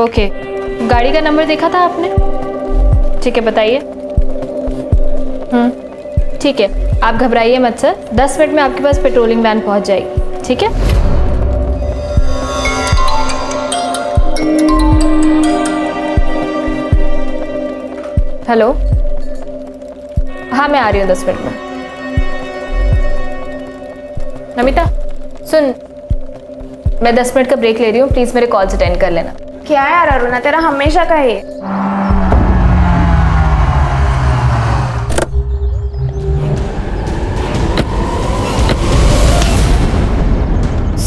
Okay, गाड़ी का number देखा था आपने? ठीक है, बताइए। ठीक है, आप घबराइए मत सर, 10 मिनट में आपके पास पेट्रोलिंग वैन पहुंच जाएगी, ठीक है? हेलो, हाँ मैं आ रही हूँ 10 मिनट में। नमिता सुन, मैं 10 मिनट का ब्रेक ले रही हूँ, प्लीज मेरे कॉल्स अटेंड कर लेना। क्या यार अरुणा, तेरा हमेशा का है।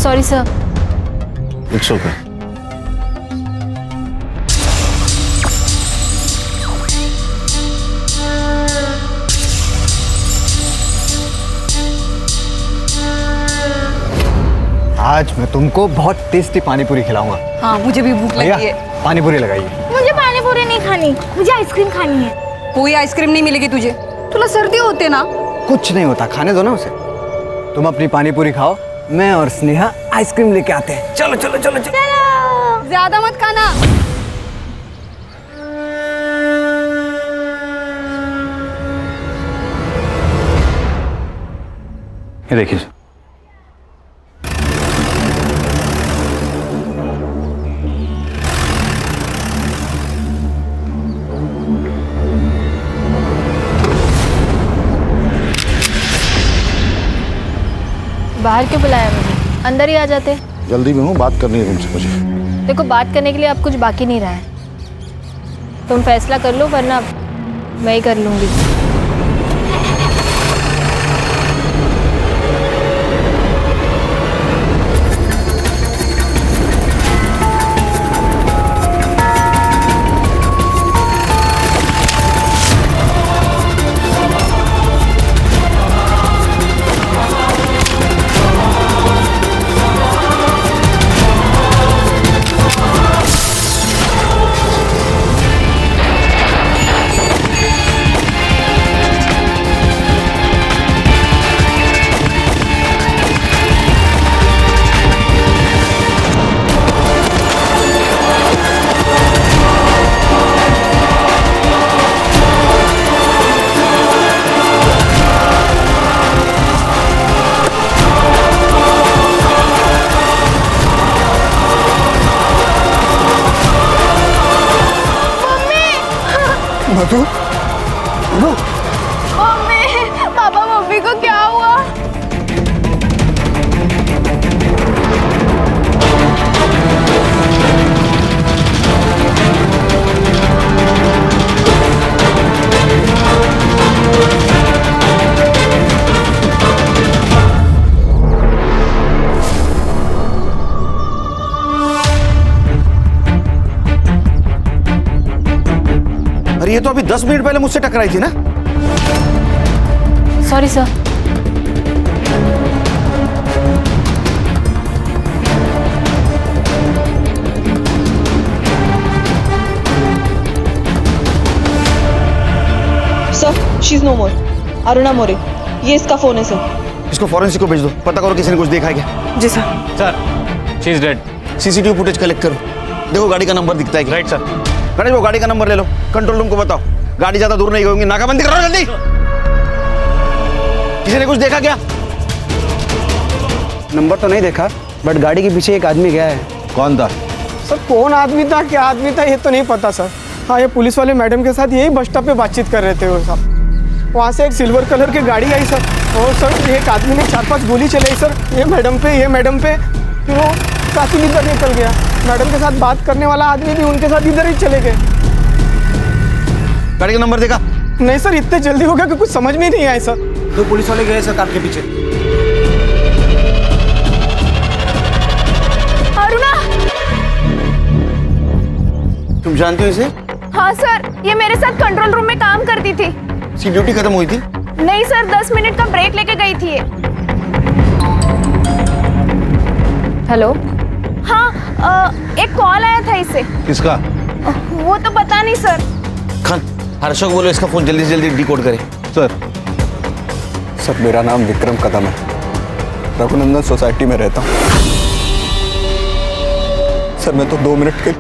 Sorry sir. It's okay. आज मैं तुमको बहुत टेस्टी पानीपुरी खिलाऊंगा। हाँ मुझे भी भूख भैया लगी है। पानीपुरी लगाइए। मुझे पानी पूरी नहीं खानी, मुझे आइसक्रीम खानी है। कोई आइसक्रीम नहीं मिलेगी तुझे, तुला सर्दी होते ना। कुछ नहीं होता, खाने दो ना उसे। तुम अपनी पानीपुरी खाओ, मैं और स्नेहा आइसक्रीम लेके आते हैं। चलो चलो चलो चलो। ज्यादा मत खाना। ये देखिए सर। बाहर क्यों बुलाया मुझे? अंदर ही आ जाते। जल्दी में हूँ, बात करनी है तुमसे मुझे। देखो, बात करने के लिए अब कुछ बाकी नहीं रहा है। तुम फैसला कर लो, वरना मैं ही कर लूंगी। मधु, मम्मी, पापा मम्मी को क्या हुआ? अरे ये तो अभी 10 मिनट पहले मुझसे टकराई थी ना। Sorry sir. Sir, she is no more. Aruna More, ये इसका फोन है सर। इसको फॉरेंसिक को भेज दो, पता करो किसी ने कुछ देखा है क्या। जी sir. Sir, she is dead. CCTV footage collect करो, देखो गाड़ी का नंबर दिखता है क्या। Right sir. गणेश वो गाड़ी का नंबर ले लो, कंट्रोल रूम को बताओ गाड़ी ज्यादा दूर नहीं गई होंगी, नाकाबंदी करो जल्दी। किसी ने कुछ देखा क्या? नंबर तो नहीं देखा, बट गाड़ी के पीछे एक आदमी गया है। कौन था? सर कौन आदमी था, क्या आदमी था, ये तो नहीं पता सर। हाँ, ये पुलिस वाले मैडम के साथ यही बस स्टॉप पे बातचीत कर रहे थे वो साहब। वहाँ से एक सिल्वर कलर की गाड़ी आई सर, और सर एक आदमी ने 4-5 गोली चलाई सर, ये मैडम पे। फिर वो काफी इधर निकल गया। मैडम के साथ बात करने वाला आदमी भी उनके साथ इधर ही चले गए। गाड़ी का नंबर देखा? नहीं सर, इतने जल्दी हो गया कि कुछ समझ में नहीं आया सर। तो पुलिस वाले गए सर कार के पीछे। अरुणा। तुम जानते हो इसे? हाँ सर, ये मेरे साथ कंट्रोल रूम में काम करती थी। इसकी ड्यूटी खत्म हुई थी? नहीं सर, 10 मिनट का ब्रेक लेके गई थी ये। हेलो। हाँ, एक कॉल आया था इसे। किसका? वो तो पता नहीं सर। खान, हर्षक बोलो इसका फोन जल्दी से जल्दी डिकोड करे। सर मेरा नाम विक्रम कदम है, रघुनंदन सोसाइटी में रहता हूँ। सर मैं तो 2 मिनट के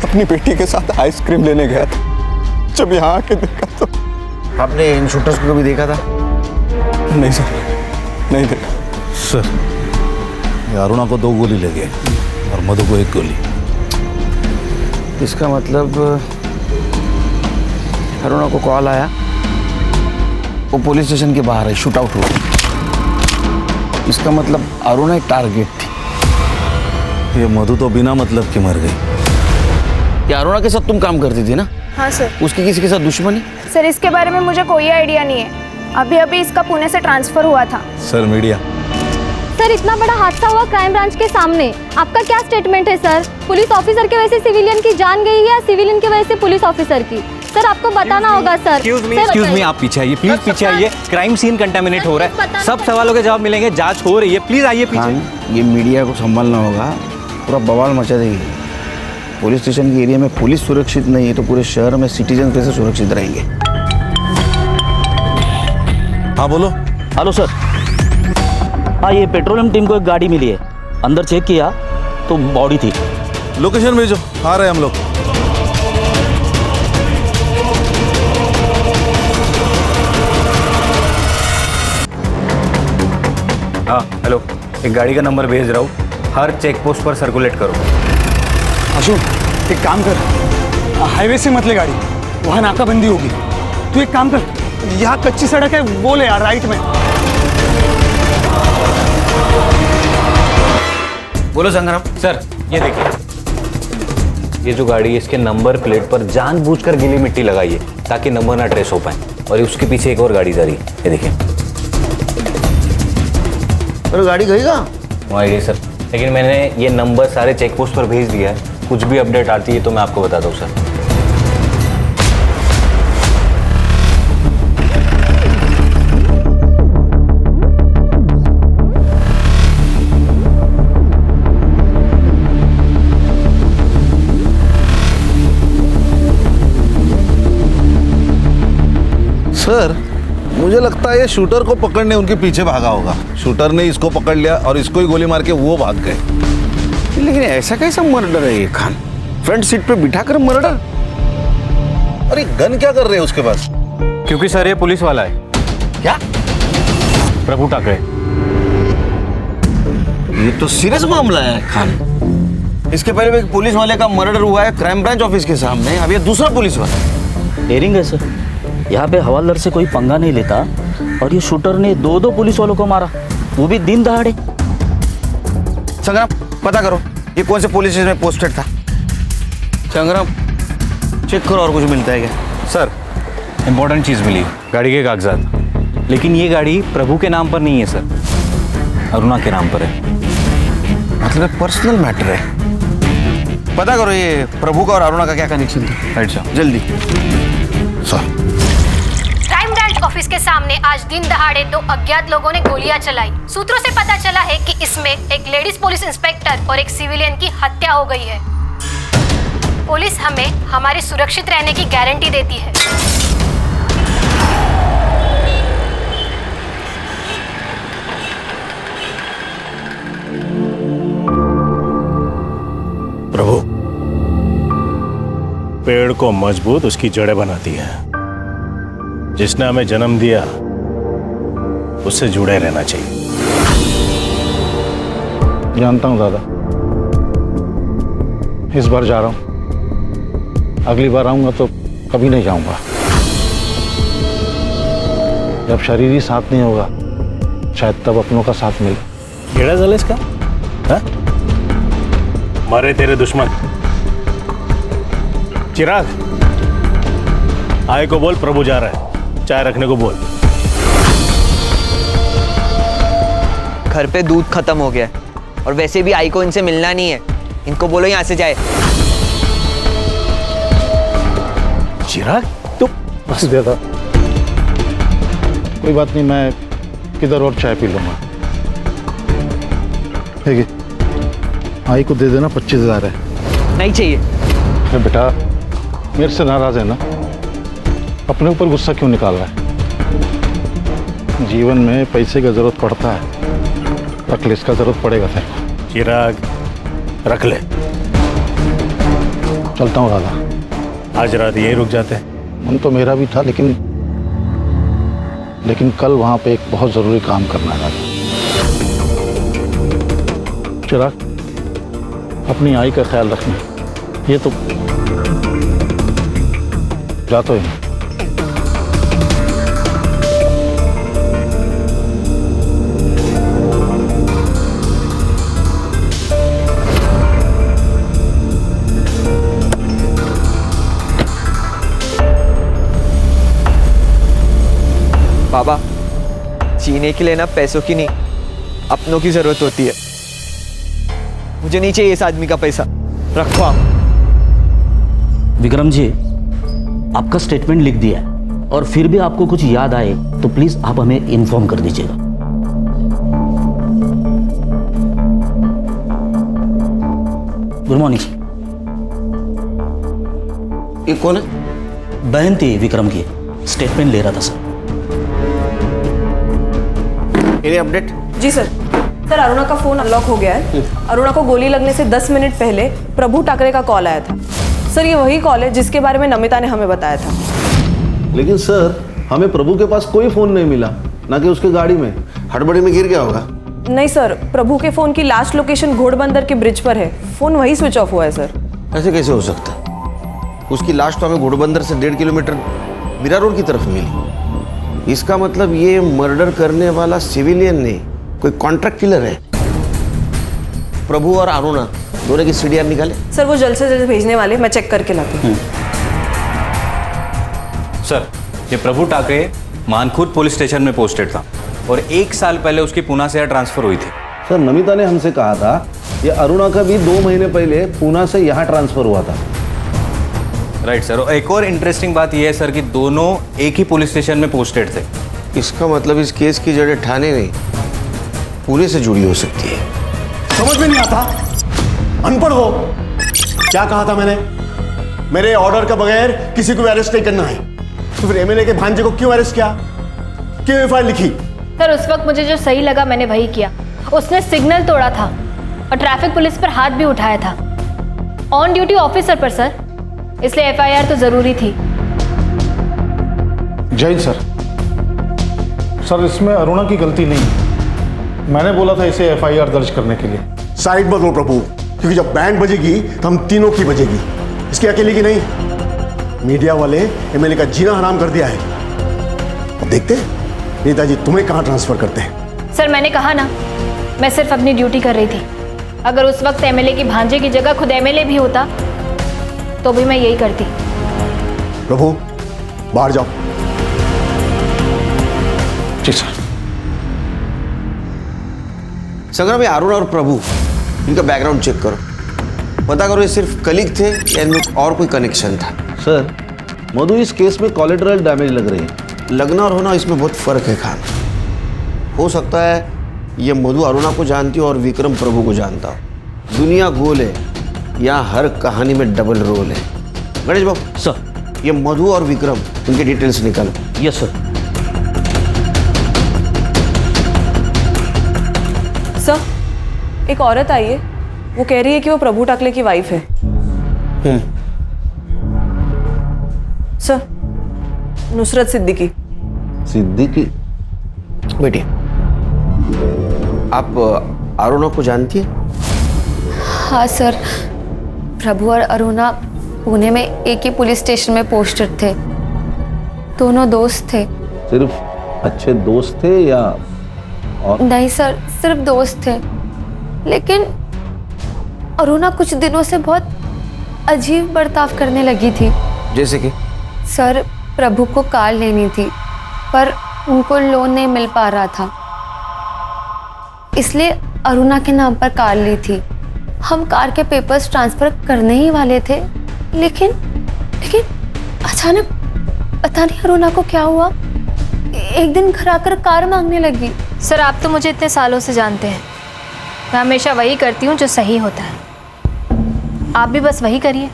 अपनी बेटी के साथ आइसक्रीम लेने गया था। जब यहाँ आके देखा तो आपने इन शूटर्स को कभी देखा था? नहीं सर, नहीं देखा। सर, ये अरुणा को 2 गोली लगे और मधु को 1 गोली। इसका मतलब अरुणा को कॉल आया, वो पुलिस स्टेशन के बाहर है, शूट आउट हुआ। इसका मतलब अरुणा एक टारगेट थी। ये मधु तो बिना मतलब की मर गई। ये अरुणा के साथ तुम काम करती थी ना? हाँ सर। उसकी किसी के साथ दुश्मनी? सर इसके बारे में मुझे कोई आइडिया नहीं है। अभी अभी इसका पुणे से ट्रांसफर हुआ था। Sir media. सर इतना बड़ा हादसा हुआ क्राइम ब्रांच के सामने, आपका क्या स्टेटमेंट है सर? पुलिस ऑफिसर की वजह से सिविलियन की जान गई है या सिविलियन की वजह से पुलिस ऑफिसर की? सर आपको बताना होगा सर। एक्सक्यूज मी, आप पीछे आइए प्लीज, पीछे आइए। क्राइम सीन कंटामिनेट हो रहा है, सब सवालों के जवाब मिलेंगे, जांच हो रही है, प्लीज आइए पीछे। ये मीडिया को संभालना होगा, पूरा बवाल मचा देगी। पुलिस स्टेशन के एरिया में पुलिस सुरक्षित नहीं है तो पूरे शहर में सिटीजन कैसे सुरक्षित रहेंगे? हाँ बोलो। हेलो सर, हाँ ये पेट्रोलियम टीम को एक गाड़ी मिली है, अंदर चेक किया तो बॉडी थी। लोकेशन भेजो, आ रहे हैं हम लोग। हाँ हेलो, एक गाड़ी का नंबर भेज रहा हूँ, हर चेक पोस्ट पर सर्कुलेट करो। अशोक एक काम कर, हाईवे से मत ले गाड़ी, वहाँ नाकाबंदी होगी। तू एक काम कर, यहाँ कच्ची सड़क है वो ले यार, राइट में। बोलो संग्राम। सर ये देखिए, ये जो गाड़ी है इसके नंबर प्लेट पर जानबूझकर गीली मिट्टी लगाई है ताकि नंबर ना ट्रेस हो पाए, और उसके पीछे एक और गाड़ी जा रही है, ये देखिए। अरे गाड़ी गई कहाँ? वहाँ गई सर, लेकिन मैंने ये नंबर सारे चेक पोस्ट पर भेज दिया है, कुछ भी अपडेट आती है तो मैं आपको बताता हूँ सर। सर, मुझे लगता है ये शूटर को पकड़ने उनके पीछे भागा होगा। शूटर ने इसको पकड़ लिया और इसको ही गोली मार के वो भाग गए। लेकिन ऐसा कैसा मर्डर है ये खान? फ्रंट सीट पे बिठाकर मर्डर? अरे गन क्या कर रहे हैं उसके पास? क्योंकि सर ये पुलिस वाला है। क्या? प्रभु टाकरे। ये तो सीरियस मामला है खान। इसके पहले भी एक पुलिस वाले का मर्डर हुआ है क्राइम ब्रांच ऑफिस के सामने, अब ये दूसरा पुलिस वाला। डेयरिंग है सर, यहाँ पे हवालदार से कोई पंगा नहीं लेता और ये शूटर ने 2 पुलिस वालों को मारा, वो भी दिन दहाड़े। संग्राम पता करो ये कौन से पुलिस स्टेशन में पोस्टेड था। संग्राम चेक करो और कुछ मिलता है क्या? सर इंपॉर्टेंट चीज़ मिली, गाड़ी के कागजात, लेकिन ये गाड़ी प्रभु के नाम पर नहीं है सर, अरुणा के नाम पर है। मतलब पर्सनल मैटर है। पता करो ये प्रभु का और अरुणा का क्या कनेक्शन था। राइट सर, जल्दी। सर क्राइम ब्रांच ऑफिस के सामने आज दिन दहाड़े 2 अज्ञात लोगों ने गोलियां चलाई। सूत्रों से पता चला है कि इसमें एक लेडीज पुलिस इंस्पेक्टर और एक सिविलियन की हत्या हो गई है। पुलिस हमें हमारे सुरक्षित रहने की गारंटी देती है। प्रभु, पेड़ को मजबूत उसकी जड़ें बनाती है। जिसने हमें जन्म दिया उससे जुड़े रहना चाहिए। जानता हूँ दादा, इस बार जा रहा हूँ, अगली बार आऊंगा तो कभी नहीं जाऊंगा। जब शरीर ही साथ नहीं होगा शायद तब अपनों का साथ मिले। केड़ा जल इसका है? मारे तेरे दुश्मन। चिराग, आय को बोल प्रभु जा रहा है, चाय रखने को बोल। घर पे दूध खत्म हो गया है और वैसे भी आई को इनसे मिलना नहीं है, इनको बोलो यहाँ से जाए। चिराग तो बस देता, कोई बात नहीं, मैं किधर और चाय पी लूंगा। ठीक है, आई को दे देना, 25,000 है। नहीं चाहिए। अरे बेटा, मेरे से नाराज है ना, अपने ऊपर गुस्सा क्यों निकाल रहा है? जीवन में पैसे की जरूरत पड़ता है, रख ले, इसका जरूरत पड़ेगा तेरे को। चिराग रख ले। चलता हूँ दादा। आज रात यहीं रुक जाते हैं। मन तो मेरा भी था, लेकिन कल वहाँ पे एक बहुत ज़रूरी काम करना है दादा। चिराग, अपनी आई का ख्याल रखना। ये तो जाता ही। बाबा, जीने के लिए ना पैसों की नहीं, अपनों की जरूरत होती है। मुझे नहीं चाहिए इस आदमी का पैसा, रखो आप। विक्रम जी, आपका स्टेटमेंट लिख दिया है और फिर भी आपको कुछ याद आए तो प्लीज आप हमें इन्फॉर्म कर दीजिएगा। Good morning. ये कौन है? बहन थी विक्रम की, स्टेटमेंट ले रहा था सर। Any update? जी सर। सर, अरुणा का फोन अनलॉक हो गया है। अरुणा को गोली लगने से 10 मिनट पहले प्रभु टाकरे का कॉल आया था। सर, ये वही कॉल है जिसके बारे में नमिता ने हमें बताया था। लेकिन सर, हमें प्रभु के पास कोई फोन नहीं मिला, ना कि उसके गाड़ी में। हड़बड़ी में गिर गया होगा। नहीं सर, प्रभु के फोन की लास्ट लोकेशन घोड़बंदर के ब्रिज पर है। फोन वही स्विच ऑफ हुआ है सर। ऐसे कैसे हो सकता है? उसकी लाश तो हमें घोड़बंदर से 1.5 किलोमीटर मीरा रोड की तरफ मिली। इसका मतलब ये मर्डर करने वाला सिविलियन नहीं, कोई कॉन्ट्रैक्ट किलर है। प्रभु और अरुणा दोनों की सीडीआर निकाले। सर, वो जल्द से जल्द भेजने वाले, मैं चेक करके लाती हूँ। सर, ये प्रभु टाकरे मानखुर्द पुलिस स्टेशन में पोस्टेड था और 1 साल पहले उसकी पूना से यहाँ ट्रांसफर हुई थी। सर, नमिता ने हमसे कहा था ये अरुणा का भी 2 महीने पहले पूना से यहाँ ट्रांसफर हुआ था। Right sir. और एक और इंटरेस्टिंग बात यह है सर कि दोनों एक ही पुलिस स्टेशन में पोस्टेड थे। इसका मतलब इस केस की जड़ें ठाणे नहीं, पुणे से जुड़ी हो सकती है। समझ में नहीं आता, अनपढ़ हो। क्या कहा था मैंने? मेरे ऑर्डर का बगैर किसी को अरेस्ट नहीं करना है। तो फिर एमएलए के भांजे को क्यों अरेस्ट किया? क्यों एफआईआर लिखी? सर, उस वक्त मुझे जो सही लगा मैंने वही किया। उसने सिग्नल तोड़ा था और ट्रैफिक पुलिस पर हाथ भी उठाया था, ऑन ड्यूटी ऑफिसर पर सर, इसलिए एफआईआर तो जरूरी थी। जय सर। सर, इसमें अरुणा की गलती नहीं है। मैंने बोला था इसे एफआईआर दर्ज करने के लिए। साइड बदलो प्रभु, क्योंकि जब बैंड बजेगी तो हम तीनों की बजेगी, इसकी अकेले की नहीं। मीडिया वाले एमएलए का जीना हराम कर दिया है। अब देखते हैं नेताजी तुम्हें कहां ट्रांसफर करते हैं। सर, मैंने कहा ना, मैं सिर्फ अपनी ड्यूटी कर रही थी। अगर उस वक्त एमएलए की भांजे की जगह खुद एमएलए भी होता तो भी मैं यही करती। प्रभु, बाहर जाओ। जी सर। संग्राम, अरुण और प्रभु, इनका बैकग्राउंड चेक करो, पता करो ये सिर्फ कलीग थे या इनमें और कोई कनेक्शन था। सर, मधु इस केस में कोलेटरल डैमेज लग रही है। लगना और होना इसमें बहुत फर्क है खान। हो सकता है ये मधु अरुणा को जानती हो और विक्रम प्रभु को जानता हो। दुनिया गोल है, यहाँ हर कहानी में डबल रोल है। गणेश बाबू सर, ये मधु और विक्रम, इनके डिटेल्स निकालो। Yes sir. सर, एक औरत आई है, वो कह रही है कि वो प्रभु टाकले की वाइफ है। सर, नुसरत सिद्दीकी। सिद्दीकी? बेटी, आप अरुणा को जानती है? हाँ सर, प्रभु और अरुणा पुणे में एक ही पुलिस स्टेशन में पोस्टेड थे। दोनों दोस्त थे। सिर्फ अच्छे दोस्त थे या और? नहीं सर, सिर्फ दोस्त थे। लेकिन अरुणा कुछ दिनों से बहुत अजीब बर्ताव करने लगी थी। जैसे कि? सर, प्रभु को कार लेनी थी पर उनको लोन नहीं मिल पा रहा था, इसलिए अरुणा के नाम पर कार ली थी। हम कार के पेपर्स ट्रांसफर करने ही वाले थे, लेकिन अचानक पता नहीं अरुणा को क्या हुआ, एक दिन घर आकर कार मांगने लगी। सर, आप तो मुझे इतने सालों से जानते हैं, मैं हमेशा वही करती हूँ जो सही होता है। आप भी बस वही करिए।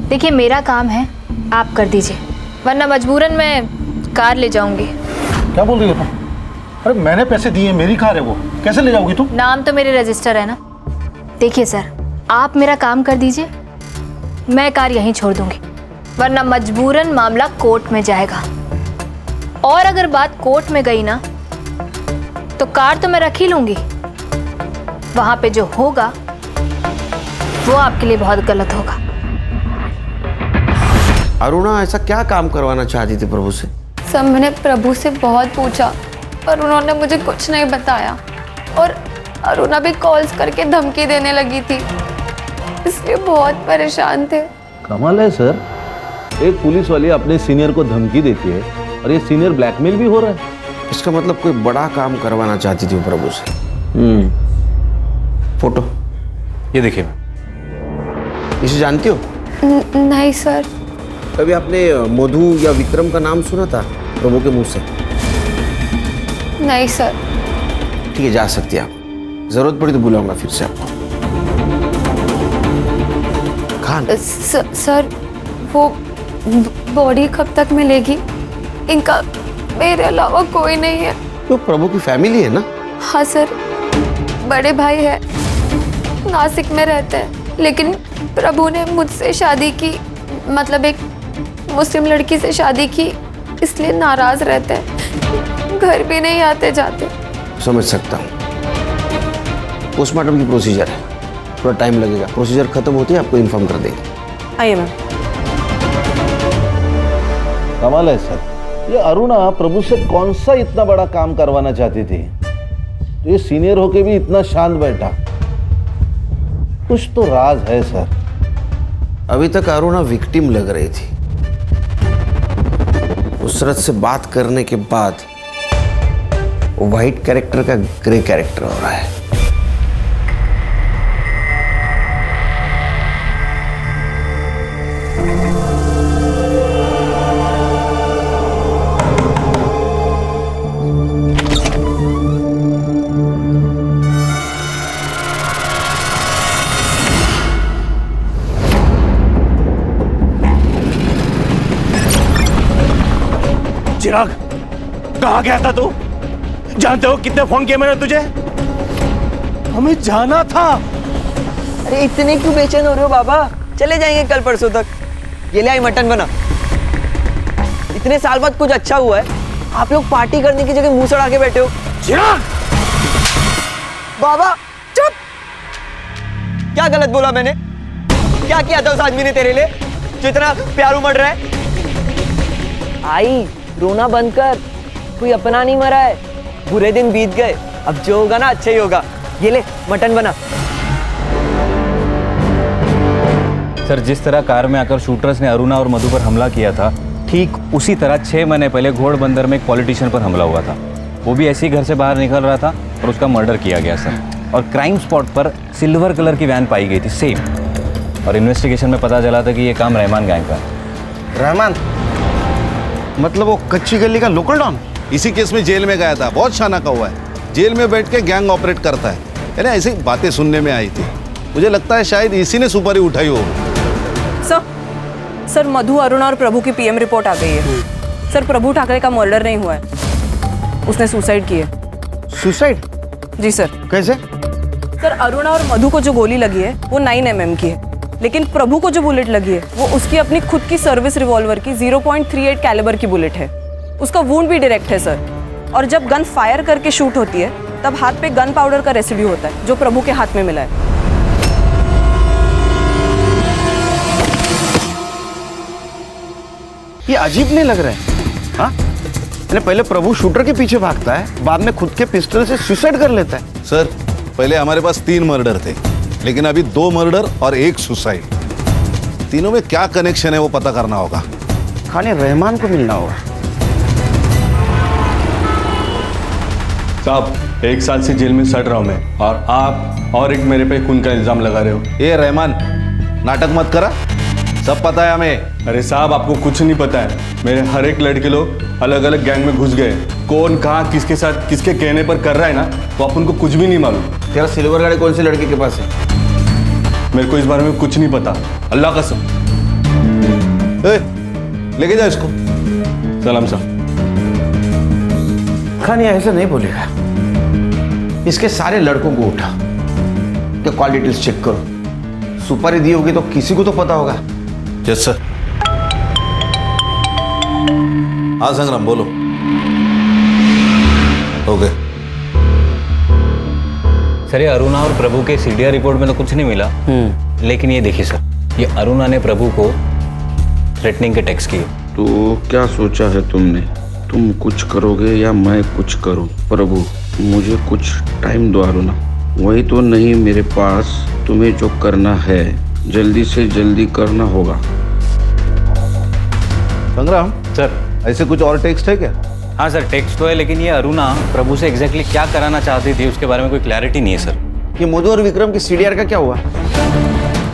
देखिए, मेरा काम है, आप कर दीजिए, वरना मजबूरन मैं कार ले जाऊंगी। क्या बोल रही हो तुम? अरे मैंने पैसे दिए, मेरी कार है वो, कैसे ले जाओगी तुम? नाम तो मेरे रजिस्टर है ना। देखिए सर, आप मेरा काम कर दीजिए, मैं कार यहीं छोड़ दूंगी, वरना मजबूरन मामला कोर्ट में जाएगा। और अगर बात कोर्ट में गई ना, तो कार तो मैं रख ही लूंगी, वहां पे जो होगा वो आपके लिए बहुत गलत होगा। अरुणा ऐसा क्या काम करवाना चाहती थी प्रभु से? सब मैंने प्रभु से बहुत पूछा पर उन्होंने मुझे कुछ नहीं बताया, और अरुणा भी कॉल्स करके धमकी देने लगी थी, इसलिए बहुत परेशान थे। कमाल है सर, एक पुलिस वाली अपने सीनियर को धमकी देती है और ये सीनियर ब्लैकमेल भी हो रहा है। इसका मतलब कोई बड़ा काम करवाना चाहती थी वो प्रभु से। फोटो ये देखिए, इसे जानती हो? नहीं सर। कभी आपने मधु या विक्रम का नाम सुना था प्रभु के मुंह से? नहीं सर। ठीक है, जा सकती है आप, जरूरत पड़ी तो बुलाऊंगा फिर से आपको। खान सर, वो बॉडी कब तक मिलेगी? इनका मेरे अलावा कोई नहीं है। तो प्रभु की फैमिली है ना? हाँ सर, बड़े भाई है, नासिक में रहते हैं, लेकिन प्रभु ने मुझसे शादी की, मतलब एक मुस्लिम लड़की से शादी की, इसलिए नाराज रहते हैं, घर भी नहीं आते जाते। समझ सकता हूँ। पोस्टमार्टम की प्रोसीजर है, थोड़ा टाइम लगेगा, प्रोसीजर खत्म होती है आपको इन्फॉर्म कर देंगे। आइए मैम। कमाल है सर, ये अरुणा प्रभु से कौन सा इतना बड़ा काम करवाना चाहती थी, तो ये सीनियर होके भी इतना शांत बैठा? कुछ तो राज है सर। अभी तक अरुणा विक्टिम लग रही थी, उसरत से बात करने के बाद वो वाइट कैरेक्टर का ग्रे कैरेक्टर हो रहा है। चिराग, कहाँ गया था तू? जानते हो कितने फोन किए मैंने तुझे? हमें जाना था। अरे इतने क्यों बेचैन हो रहे हो बाबा? चले जाएंगे कल परसों तक। ये ले आई मटन बना। इतने साल बाद कुछ अच्छा हुआ है, आप लोग पार्टी करने की जगह मुंह सड़ा के बैठे हो। चिराग! बाबा चुप! क्या गलत बोला मैंने? क्या किया था उस आदमी ने तेरे लिए जो इतना प्यार उमड़ रहा है? आई, रोना बंद कर, कोई अपना नहीं मरा है, बुरे दिन बीत गए, अब जो होगा ना अच्छा ही होगा। ये ले मटन बना। सर, जिस तरह कार में आकर शूटर्स ने अरुणा और मधु पर हमला किया था, ठीक उसी तरह 6 महीने पहले घोड़बंदर में एक पॉलिटिशियन पर हमला हुआ था। वो भी ऐसे ही घर से बाहर निकल रहा था और उसका मर्डर किया गया सर। और क्राइम स्पॉट पर सिल्वर कलर की वैन पाई गई थी, सेम। और इन्वेस्टिगेशन में पता चला था कि ये काम रहमान गैंग का है। रहमान मतलब वो कच्ची गली का लोकल डॉन? इसी केस में जेल में गया था, बहुत शाना का हुआ है, जेल में बैठ के गैंग ऑपरेट करता है। यानी ऐसी बातें सुनने में आई थी, मुझे लगता है शायद इसी ने सुपारी उठाई हो। सर, मधु, अरुणा और प्रभु की पीएम रिपोर्ट आ गई है। सर, प्रभु ठाकरे का मर्डर नहीं हुआ है, उसने सुसाइड की है। सुसाइड? जी सर। कैसे? सर, अरुणा और मधु को जो गोली लगी है वो 9 mm की है, लेकिन प्रभु को जो बुलेट लगी है वो उसकी अपनी खुद की सर्विस रिवॉल्वर की 0.38 कैलिबर की बुलेट है। उसका वुंड भी डायरेक्ट है सर। और जब गन फायर करके शूट होती है तब हाथ पे गन पाउडर का रेसिड्यू होता है जो प्रभु के हाथ में मिला है। ये अजीब नहीं लग रहा है? हाँ, पहले प्रभु शूटर के पीछे भागता है, बाद में खुद के पिस्टल से सुसाइड कर लेता है। सर, पहले हमारे पास 3 मर्डर थे, लेकिन अभी 2 मर्डर और 1 सुसाइड। तीनों में क्या कनेक्शन है वो पता करना होगा। खाने रहमान को मिलना होगा। साहब, 1 साल से जेल में सड़ रहा हूं मैं, और आप और एक मेरे पे खून का इल्जाम लगा रहे हो। ये रहमान, नाटक मत करा, सब पता है हमें। अरे साहब, आपको कुछ नहीं पता है। मेरे हर एक लड़के लोग अलग अलग गैंग में घुस गए। कौन कहाँ किसके साथ किसके कहने पर कर रहा है ना, तो अपन को कुछ भी नहीं मालूम। तेरा सिल्वर गाड़ी कौन सी लड़की के पास है? मेरे को इस बारे में कुछ नहीं पता, अल्लाह कसम। लेके जाओ इसको। सलाम साहब। खान ये ऐसा नहीं बोलेगा। इसके सारे लड़कों को उठा के कॉल डिटेल्स चेक करो। सुपारी दी होगी तो किसी को तो पता होगा। Yes sir. हाँ संग्राम बोलो। ओके सर, ये अरुणा और प्रभु के सीडीआर रिपोर्ट में तो कुछ नहीं मिला, लेकिन ये देखिए सर, ये अरुणा ने प्रभु को थ्रेटनिंग के टेक्स्ट किए। तो क्या सोचा है तुमने? तुम कुछ करोगे या मैं कुछ करूं? प्रभु मुझे कुछ टाइम दो अरुणा। वही तो नहीं मेरे पास। तुम्हें जो करना है जल्दी से जल्दी करना होगा। संग्राम सर, ऐसे कुछ और टेक्स्ट है क्या? हाँ सर, टेक्स्ट तो है, लेकिन ये अरुणा प्रभु से एग्जैक्टली क्या कराना चाहती थी उसके बारे में कोई क्लैरिटी नहीं है सर। ये मधु और विक्रम की सीडीआर का क्या हुआ?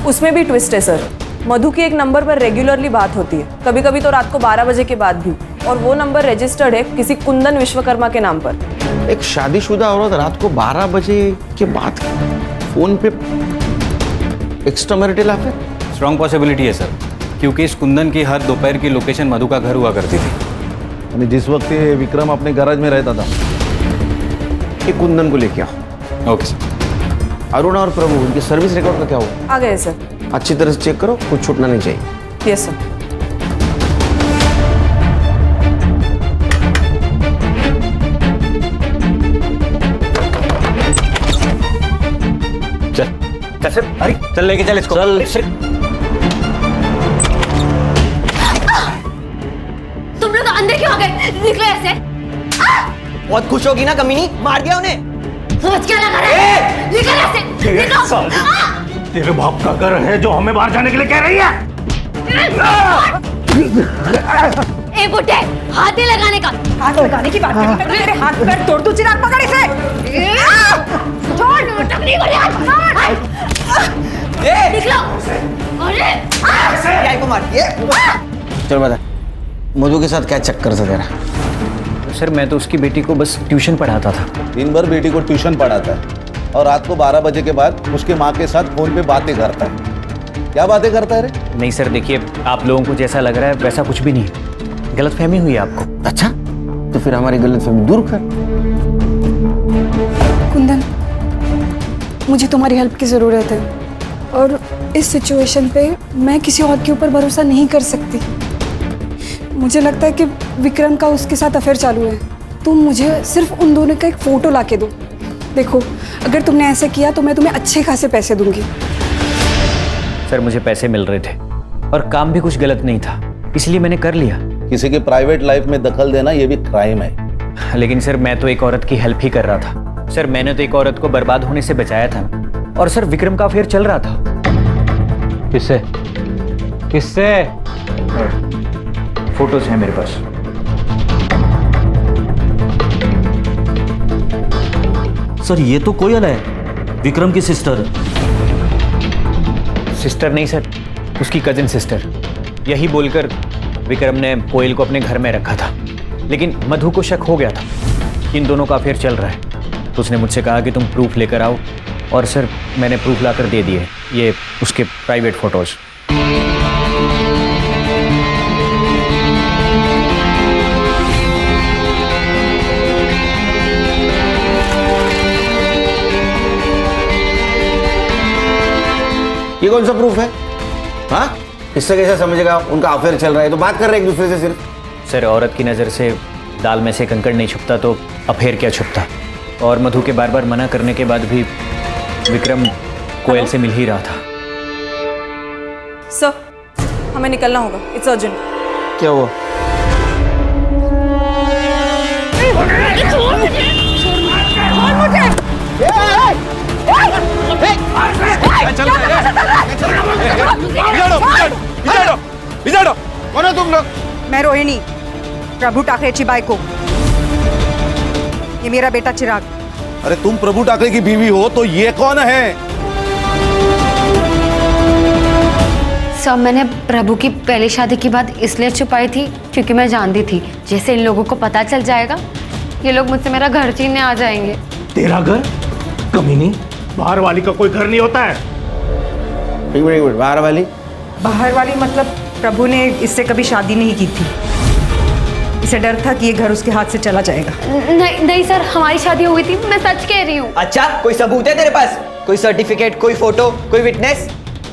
उसमें भी ट्विस्ट है सर। मधु की एक नंबर पर रेगुलरली बात होती है, कभी कभी तो रात को 12 बजे के बाद भी, और वो नंबर रजिस्टर्ड है किसी कुंदन विश्वकर्मा के नाम पर। एक शादीशुदा औरत रात को 12 बजे के बाद फोन पे extra marital affair? Strong possibility है सर, क्योंकि इस कुंदन की हर दोपहर की लोकेशन मधु का घर हुआ करती थी। यानी जिस वक्त ये विक्रम अपने गैराज में रहता था। ये कुंदन को लेके आओ। Okay sir. अरुणा और प्रभु उनकी सर्विस रिकॉर्ड का क्या हुआ? आ गए सर। अच्छी तरह से चेक करो, कुछ छूटना नहीं चाहिए। Yes sir. चल सर, अरे चल लेके चल इसको। चल। तुम लोग अंदर क्यों आ गए? निकलो ऐसे। बहुत खुश होगी ना कमीनी, मार दिया उन्हें। सोच क्या लगा रहे हैं? निकल ऐसे, निकल। तेरे बाप का घर है जो हमें बाहर जाने के लिए कह रही है। ए बुड्ढे, हाथ नहीं लगाने का। हाथ लगाने की बात नहीं करती, तेरे हाथ पैर तोड़ दूं, चिराग पकड़ इसे। छोड़, नाटक नहीं कर यार। निकलो। अरे क्या को मारती है? चल बता, मधु के साथ क्या चक्कर था तेरा? सर मैं तो उसकी बेटी को बस ट्यूशन पढ़ाता था। दिन भर बेटी को ट्यूशन पढ़ाता है और रात को 12 बजे के बाद उसके माँ के साथ फोन पे बातें करता है। क्या बातें करता है रे? नहीं सर, देखिए आप लोगों को जैसा लग रहा है वैसा कुछ भी नहीं, गलतफहमी हुई है आपको। अच्छा, तो फिर हमारी गलतफहमी दूर कर। कुंदन, मुझे तुम्हारी हेल्प की ज़रूरत है और इस सिचुएशन पे मैं किसी और के ऊपर भरोसा नहीं कर सकती। मुझे लगता है कि विक्रम का उसके साथ अफेयर चालू है। तुम मुझे सिर्फ उन दोनों का एक फ़ोटो ला के दो। देखो, अगर तुमने ऐसे किया तो मैं तुम्हें अच्छे खासे पैसे दूंगी। सर मुझे पैसे मिल रहे थे और काम भी कुछ गलत नहीं था, इसलिए मैंने कर लिया। किसी के प्राइवेट लाइफ में दखल देना ये भी क्राइम है। लेकिन सर मैं तो एक औरत की हेल्प ही कर रहा था। सर मैंने तो एक औरत को बर्बाद होने से बचाया था ना। और सर विक्रम का अफेयर चल रहा था। किससे? किससे? फोटोज हैं मेरे पास। सर ये तो कोयल है, विक्रम की सिस्टर। सिस्टर नहीं सर, उसकी कजिन सिस्टर। यही बोलकर विक्रम ने कोयल को अपने घर में रखा था, लेकिन मधु को शक हो गया था कि इन दोनों का अफेयर चल रहा है। तो उसने मुझसे कहा कि तुम प्रूफ लेकर आओ, और सर मैंने प्रूफ लाकर दे दिए, ये उसके प्राइवेट फोटोज। ये कौन सा प्रूफ है? हाँ, इससे कैसे समझेगा उनका अफेयर चल रहा है? तो बात कर रहे हैं एक दूसरे से सिर्फ। सर औरत की नज़र से दाल में से कंकड़ नहीं छुपता, तो अफेयर क्या छुपता। और मधु के बार बार मना करने के बाद भी विक्रम कोयल से मिल ही रहा था। सर हमें निकलना होगा, इट्स अर्जेंट। क्या हुआ? कौन हो तुम लोग? मैं रोहिणी, प्रभू टाकरेची बायको। ये मेरा बेटा चिराग। अरे तुम प्रभु ठाकरे की बीवी हो तो ये कौन है? सब मैंने प्रभु की पहली शादी की बात इसलिए छुपाई थी क्योंकि मैं जानती थी जैसे इन लोगों को पता चल जाएगा ये लोग मुझसे मेरा घर छीनने आ जाएंगे। तेरा घर? कमीनी, बाहर वाली का कोई घर नहीं होता है। एक मिनट, बाहर वाली? बाहर वाली मतलब प्रभु ने इससे कभी शादी नहीं की थी। इसे डर था कि ये घर उसके हाथ से चला जाएगा। नहीं सर, हमारी शादी हुई थी, मैं सच कह रही हूँ। अच्छा, कोई सबूत है तेरे पास? कोई सर्टिफिकेट, कोई फोटो, कोई विटनेस?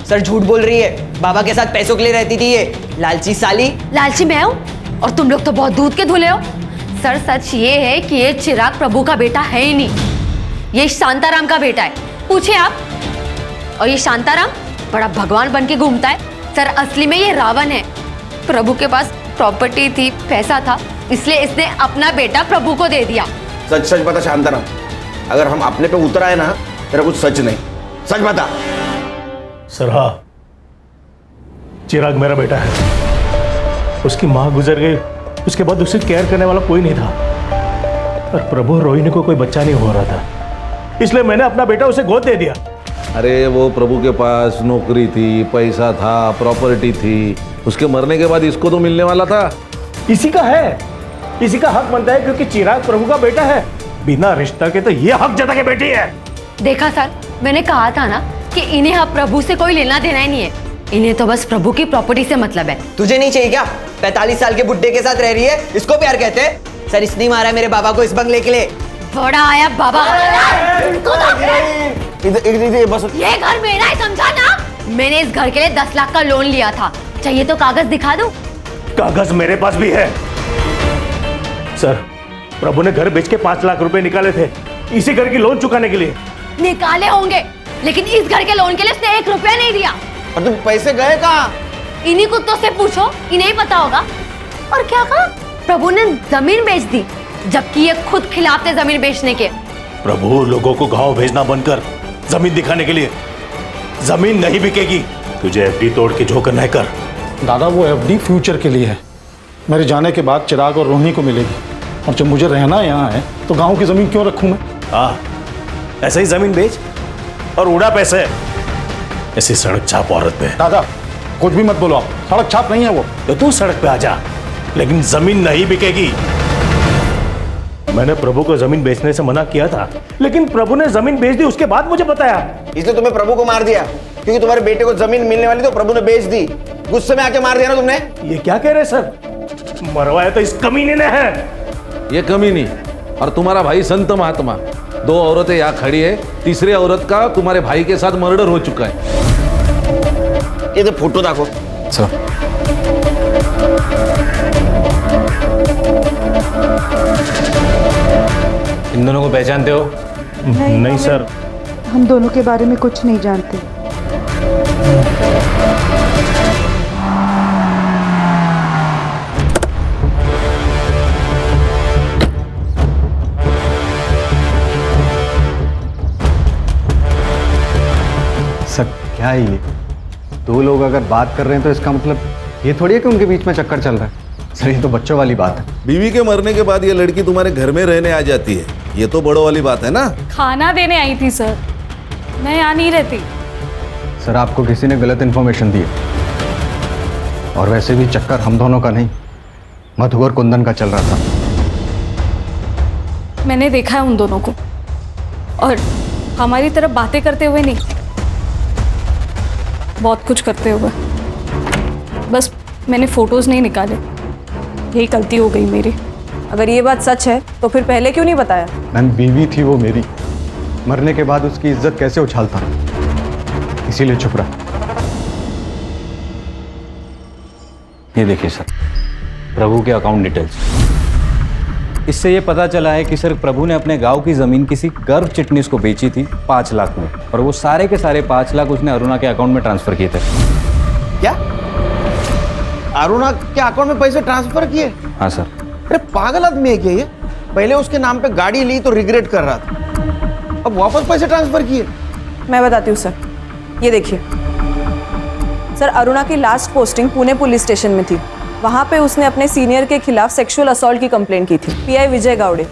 सर झूठ बोल रही है। बाबा के साथ पैसों के लिए रहती थी ये लालची साली। लालची मैं हूँ और तुम लोग तो बहुत दूध के धुले हो। सर सच ये है कि ये चिराग प्रभु का बेटा है ही नहीं, ये शांताराम का बेटा है, पूछे आप। और ये शांताराम बड़ा भगवान बन के घूमता है। सर असली में ये रावण है। प्रभु के पास प्रॉपर्टी थी, पैसा था, इसलिए इसने अपना बेटा प्रभु को दे दिया। सच सच बता शांताराम, अगर हम अपने पे उतर आए ना तेरा कुछ सच नहीं, सच बता। सर हाँ, चिराग मेरा बेटा है। उसकी माँ गुजर गई, उसके बाद उसे केयर करने वाला कोई नहीं था। और प्रभु और रोहिणी को कोई बच्चा नहीं हो रहा था, इसलिए मैंने अपना बेटा उसे गोद दे दिया। अरे वो प्रभु के पास नौकरी थी, पैसा था, प्रॉपर्टी थी, उसके मरने के बाद इसको तो मिलने वाला था। इसी का है, इसी का हक बनता है क्योंकि चिराग प्रभु का बेटा है। बिना रिश्ता के तो ये हक जता के बेटी है। देखा सर, मैंने कहा था ना कि इन्हें अब प्रभु से कोई लेना देना ही नहीं है, इन्हें तो बस प्रभु की प्रॉपर्टी से मतलब है। तुझे नहीं चाहिए क्या? 45 साल के बुड्ढे के साथ रह रही है, इसको प्यार कहते हैं? सर इसने मारा मेरे बाबा को इस बंगले के लिए। बड़ा आया बाबा। इधर बस। ये घर मेरा है, समझा ना? मैंने इस घर के लिए 10 लाख का लोन लिया था, चाहिए तो कागज दिखा दूं? कागज मेरे पास भी है सर। प्रभु ने घर बेच के 5 लाख रुपए निकाले थे इसी घर की लोन चुकाने के लिए। निकाले होंगे, लेकिन इस घर के लोन के लिए उसने 1 रुपया नहीं दिया। और तुम पैसे गए कहाँ? इन्हीं कुत्तों से पूछो, इन्हें ही पता होगा। और क्या कहा? प्रभु ने जमीन बेच दी, जबकि ये खुद खिलाफ थे जमीन बेचने के। प्रभु लोगों को गांव भेजना बंद कर, जमीन दिखाने के लिए। जमीन नहीं बिकेगी, तुझे एफडी तोड़ के जो करना है कर। दादा वो एफडी फ्यूचर के लिए है, मेरे जाने के बाद चिराग और रोहिणी को मिलेगी, और जब मुझे रहना यहाँ है तो गांव की जमीन क्यों रखूं मैं? हाँ, ऐसे ही जमीन बेच और उड़ा पैसे। ऐसी सड़क छाप औरत पे। दादा कुछ भी मत बोलो आप, सड़क छाप नहीं है वो। तो तू सड़क पे आ जा, लेकिन जमीन नहीं बिकेगी। मैंने प्रभु को जमीन बेचने से मना किया था, लेकिन प्रभु ने जमीन बेच दी, उसके बाद मुझे बताया। इसलिए तुम्हें प्रभु को मार दिया क्योंकि तुम्हारे बेटे को जमीन मिलने वाली तो प्रभु ने बेच दी। गुस्से में आके मार दिया ना तुमने। ये क्या कह रहे सर? मरवाया तो इस कमीने ने है। ये कमीनी और तुम्हारा भाई संत महात्मा, 2 औरतें यहाँ खड़ी है, तीसरी औरत का तुम्हारे भाई के साथ मर्डर हो चुका है। ये तो फोटो देखो सर। इन दोनों को पहचानते हो? नहीं सर, हम दोनों के बारे में कुछ नहीं जानते। सर क्या है ये? 2 लोग अगर बात कर रहे हैं तो इसका मतलब ये थोड़ी है कि उनके बीच में चक्कर चल रहा है। सर ये तो बच्चों वाली बात है। बीवी के मरने के बाद ये लड़की तुम्हारे घर में रहने आ जाती है, ये तो बड़ों वाली बात है ना। खाना देने आई थी सर, मैं यहाँ नहीं रहती। सर आपको किसी ने गलत इन्फॉर्मेशन दी है, और वैसे भी चक्कर हम दोनों का नहीं, मधु और कुंदन का चल रहा था। मैंने देखा है उन दोनों को, और हमारी तरफ बातें करते हुए नहीं, बहुत कुछ करते हुए। बस मैंने फोटोज नहीं निकाले, यही गलती हो गई मेरी। अगर ये बात सच है तो फिर पहले क्यों नहीं बताया? मैम बीवी थी वो मेरी, मरने के बाद उसकी इज्जत कैसे उछालता, इसीलिए चुप रहा। ये देखिए सर, प्रभु के अकाउंट डिटेल्स। इससे ये पता चला है कि सर प्रभु ने अपने गांव की जमीन किसी गर्भ चिटनीस को बेची थी 5 लाख में, और वो सारे के सारे 5 लाख उसने अरुणा के अकाउंट में ट्रांसफर किए थे। क्या? अरुणा के अकाउंट में पैसे ट्रांसफर किए? हाँ सर। अरे पागल आदमी है क्या ये? पहले उसके नाम पे गाड़ी ली तो रिग्रेट कर रहा था, अब वापस पैसे ट्रांसफर किए। मैं बताती हूँ सर, ये देखिए सर, अरुणा की last posting Pune police station में थी। वहाँ पे उसने अपने सीनियर के खिलाफ सेक्सुअल असॉल्ट की कंप्लेंट की थी। पीआई विजय गावड़े।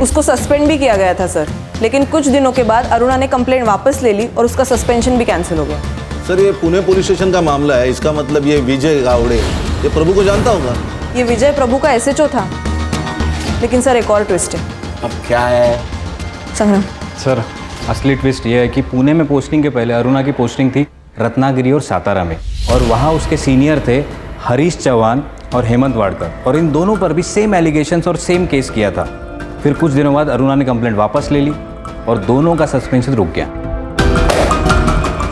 उसको सस्पेंड भी किया गया था सर, लेकिन कुछ दिनों के बाद अरुणा ने कंप्लेंट वापस ले ली और उसका सस्पेंशन भी कैंसिल हो गया। सर ये पुणे पुलिस स्टेशन का मामला है, इसका मतलब ये विजय गावड़े ये प्रभु को जानता होगा। ये विजय प्रभु का एसएचओ था, लेकिन सर एक और ट्विस्ट है। अब क्या है? संग्राम सर असली ट्विस्ट ये है कि पुणे में पोस्टिंग के पहले अरुणा की पोस्टिंग थी रत्नागिरी और सातारा में, और वहाँ उसके सीनियर थे हरीश चौहान और हेमंत वाडकर, और इन दोनों पर भी सेम एलिगेशंस और सेम केस किया था। फिर कुछ दिनों बाद अरुणा ने कंप्लेंट वापस ले ली और दोनों का सस्पेंशन रुक गया।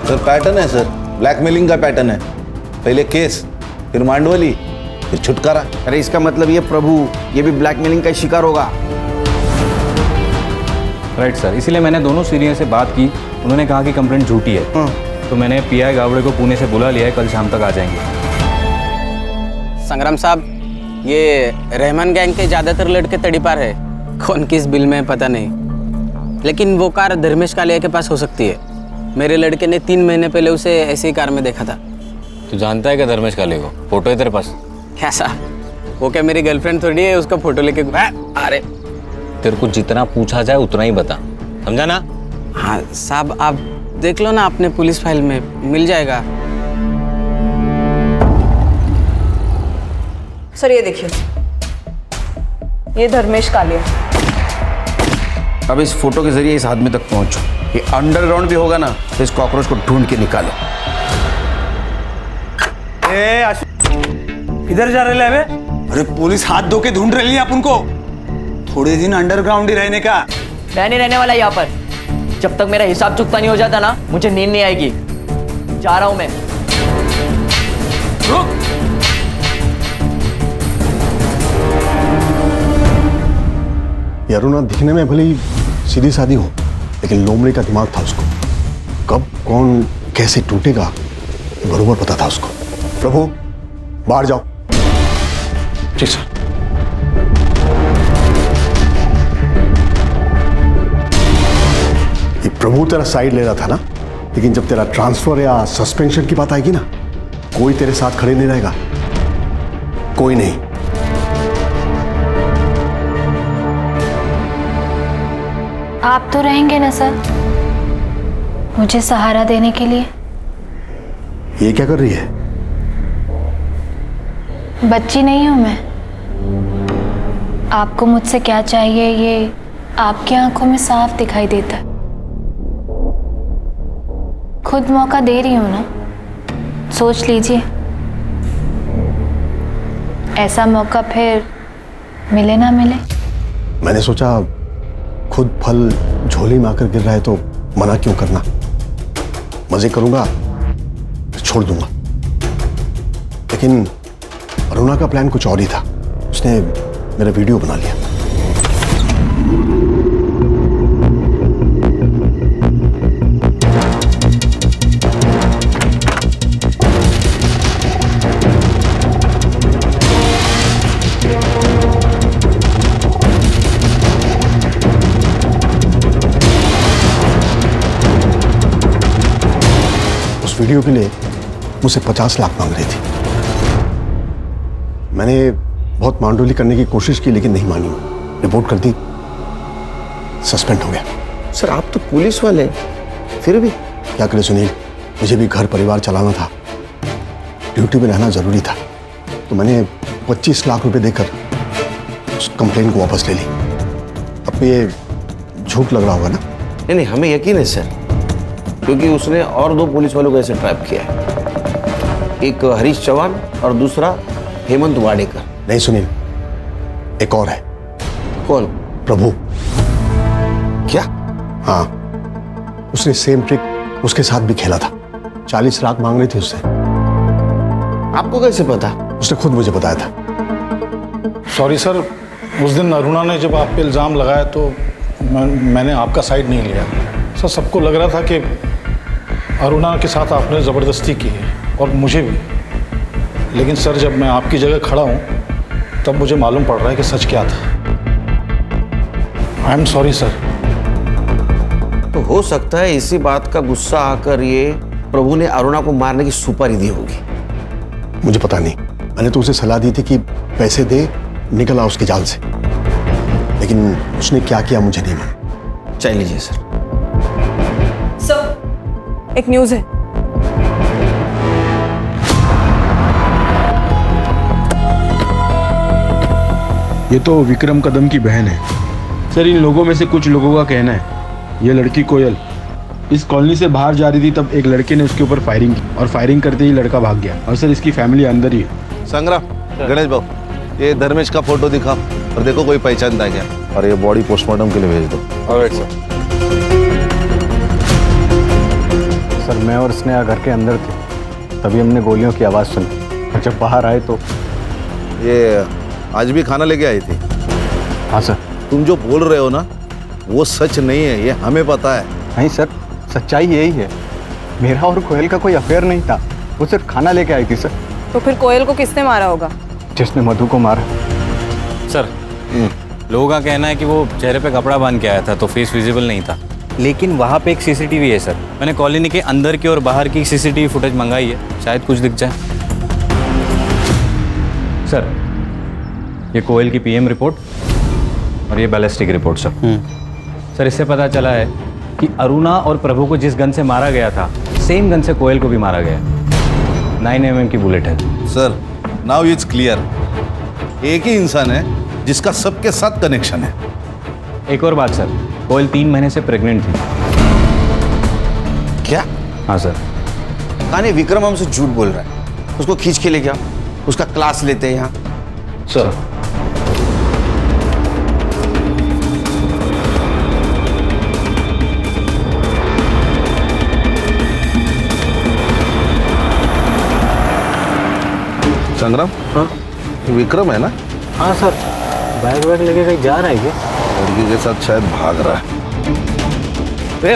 सर पैटर्न है सर, ब्लैकमेलिंग का पैटर्न है। पहले केस, फिर मांडवली, फिर छुटकारा। अरे इसका मतलब ये प्रभु ये भी ब्लैकमेलिंग का शिकार होगा। राइट सर, इसीलिए मैंने दोनों सीनियर से बात की। उन्होंने कहा कि कंप्लेंट झूठी है, तो मैंने पीआई गावड़े को पुणे से बुला लिया है, कल शाम तक आ जाएंगे। संग्राम साहब, ये रहमान गैंग के ज़्यादातर लड़के तड़ीपार है, कौन किस बिल में पता नहीं, लेकिन वो कार धर्मेश कालिया के पास हो सकती है। मेरे लड़के ने 3 महीने पहले उसे ऐसी कार में देखा था। तू जानता है क्या धर्मेश कालिया को? फोटो है तेरे पास? क्या साहब, वो क्या मेरी गर्लफ्रेंड थोड़ी है उसका फोटो लेके? अरे तेरे को जितना पूछा जाए उतना ही बता, समझा ना? हाँ साहब, आप देख लो ना अपने पुलिस फाइल में, मिल जाएगा। सर ये देखिए, ये धर्मेश कालिया। अब इस फोटो के जरिए इस आदमी तक पहुंचो। ये अंडरग्राउंड भी होगा ना तो इस कॉकरोच को ढूंढ के निकालो। किधर जा रहे हैं? अरे पुलिस हाथ धो के ढूंढ रही है अपन को। थोड़े दिन अंडरग्राउंड ही रहने का। मैं नहीं रहने वाला यहाँ पर। जब तक मेरा हिसाब चुकता नहीं हो जाता ना, मुझे नींद नहीं आएगी। जा रहा हूं मैं। रुक। ये अरुणा दिखने में भले ही सीधी सादी हो, लेकिन लोमड़ी का दिमाग था उसको। कब कौन कैसे टूटेगा बरोबर पता था उसको। प्रभु बाहर जाओ। जी सर। ये प्रभु तेरा साइड ले रहा था ना, लेकिन जब तेरा ट्रांसफर या सस्पेंशन की बात आएगी ना, कोई तेरे साथ खड़े नहीं रहेगा, कोई नहीं। आप तो रहेंगे ना सर, मुझे सहारा देने के लिए? ये क्या कर रही है? बच्ची नहीं हूं मैं। आपको मुझसे क्या चाहिए ये आपकी आंखों में साफ दिखाई देता है। खुद मौका दे रही हूं ना, सोच लीजिए। ऐसा मौका फिर मिले ना मिले। मैंने सोचा खुद फल झोली में आकर गिर रहा है तो मना क्यों करना। मजे करूंगा तो छोड़ दूंगा। लेकिन अरुणा का प्लान कुछ और ही था। उसने मेरा वीडियो बना लिया। उस वीडियो के लिए मुझसे 50 लाख मांग रही थी। मैंने बहुत मांडोली करने की कोशिश की, लेकिन नहीं मानी। रिपोर्ट कर दी, सस्पेंड हो गया। सर आप तो पुलिस वाले, फिर भी क्या करे सुनील, मुझे भी घर परिवार चलाना था, ड्यूटी में रहना जरूरी था। तो मैंने 25 लाख रुपए देकर उस कंप्लेंट को वापस ले ली। अब ये झूठ लग रहा होगा ना? नहीं, हमें यकीन है सर, क्योंकि उसने और 2 पुलिस वालों को ऐसे ट्रैप किया है। एक हरीश चौहान और दूसरा हेमंत वाडेकर। नहीं सुनील, एक और है। कौन? प्रभु। क्या? हाँ, उसने सेम ट्रिक उसके साथ भी खेला था। 40 लाख मांग रही थी उससे। आपको कैसे पता? उसने खुद मुझे बताया था। सॉरी सर, उस दिन अरुणा ने जब आप पे इल्ज़ाम लगाया तो मैंने आपका साइड नहीं लिया। सर सबको लग रहा था कि अरुणा के साथ आपने ज़बरदस्ती की है, और मुझे भी। लेकिन सर जब मैं आपकी जगह खड़ा हूँ तब मुझे मालूम पड़ रहा है कि सच क्या था। I am sorry sir. तो हो सकता है इसी बात का गुस्सा आकर ये प्रभु ने अरुणा को मारने की सुपारी दी होगी। मुझे पता नहीं, मैंने तो उसे सलाह दी थी कि पैसे दे, निकल आ उसके जाल से। लेकिन उसने क्या किया मुझे नहीं मालूम। चल लीजिए सर। सर एक न्यूज़ है। ये तो विक्रम कदम की बहन है। सर इन लोगों में से कुछ लोगों का कहना है ये लड़की कोयल इस कॉलोनी से बाहर जा रही थी, तब एक लड़के ने उसके ऊपर फायरिंग की और फायरिंग करते ही लड़का भाग गया। और सर इसकी फैमिली अंदर ही है। संग्राम गणेश बाबू ये धर्मेश का फोटो दिखा और देखो कोई पहचानता है क्या, और ये बॉडी पोस्टमार्टम के लिए भेज दो। Alright sir. सर मैं और स्नेहा घर के अंदर थे, तभी हमने गोलियों की आवाज़ सुनी और जब बाहर आए तो ये आज भी खाना लेके आई थी? हाँ सर। तुम जो बोल रहे हो ना वो सच नहीं है, ये हमें पता है। नहीं सर, सच्चाई यही है, मेरा और कोयल का कोई अफेयर नहीं था, वो सिर्फ खाना लेके आई थी सर। तो फिर कोयल को किसने मारा होगा? जिसने मधु को मारा। सर लोगों का कहना है कि वो चेहरे पे कपड़ा बांध के आया था तो फेस विजिबल नहीं था, लेकिन वहाँ पे एक सीसीटीवी है सर। मैंने कॉलोनी के अंदर की और बाहर की सीसीटीवी फुटेज मंगाई है, शायद कुछ दिख जाए। सर ये कोयल की पीएम रिपोर्ट और ये बैलिस्टिक रिपोर्ट सर। सर इससे पता चला है कि अरुणा और प्रभु को जिस गन से मारा गया था सेम गन से कोयल को भी मारा गया। 9 mm की बुलेट है। सर नाउ इट्स क्लियर, एक ही इंसान है जिसका सबके साथ कनेक्शन है। एक और बात सर, कोयल 3 महीने से प्रेग्नेंट थी। क्या? हाँ सर। कहानी विक्रम हमसे झूठ बोल रहा है, उसको खींच के ले गया, उसका क्लास लेते हैं यहाँ। सर संग्राम, हाँ विक्रम है ना? हाँ सर, बैग वैग लेके कहीं जा रहा है क्या? लड़की के साथ शायद भाग रहा है।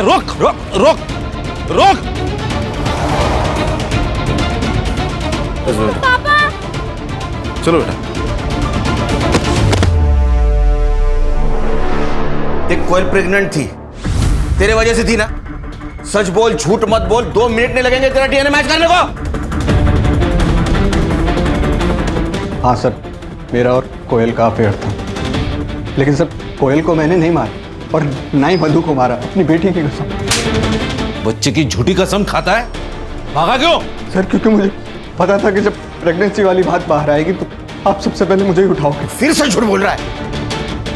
रोक रोक रोक रोक! पापा! चलो बेटा। देख कोयल प्रेग्नेंट थी, तेरे वजह से थी ना। सच बोल, झूठ मत बोल, 2 मिनट नहीं लगेंगे तेरा डीएनए मैच करने को। हाँ सर, मेरा और कोयल का अफेयर था, लेकिन सर कोयल को मैंने नहीं मारा और ना ही मधु को मारा, अपनी बेटी की कसम। बच्चे की झूठी कसम खाता है, भागा क्यों? सर क्योंकि मुझे पता था कि जब प्रेगनेंसी वाली बात बाहर आएगी तो आप सबसे पहले मुझे ही उठाओगे। फिर से झूठ बोल रहा है।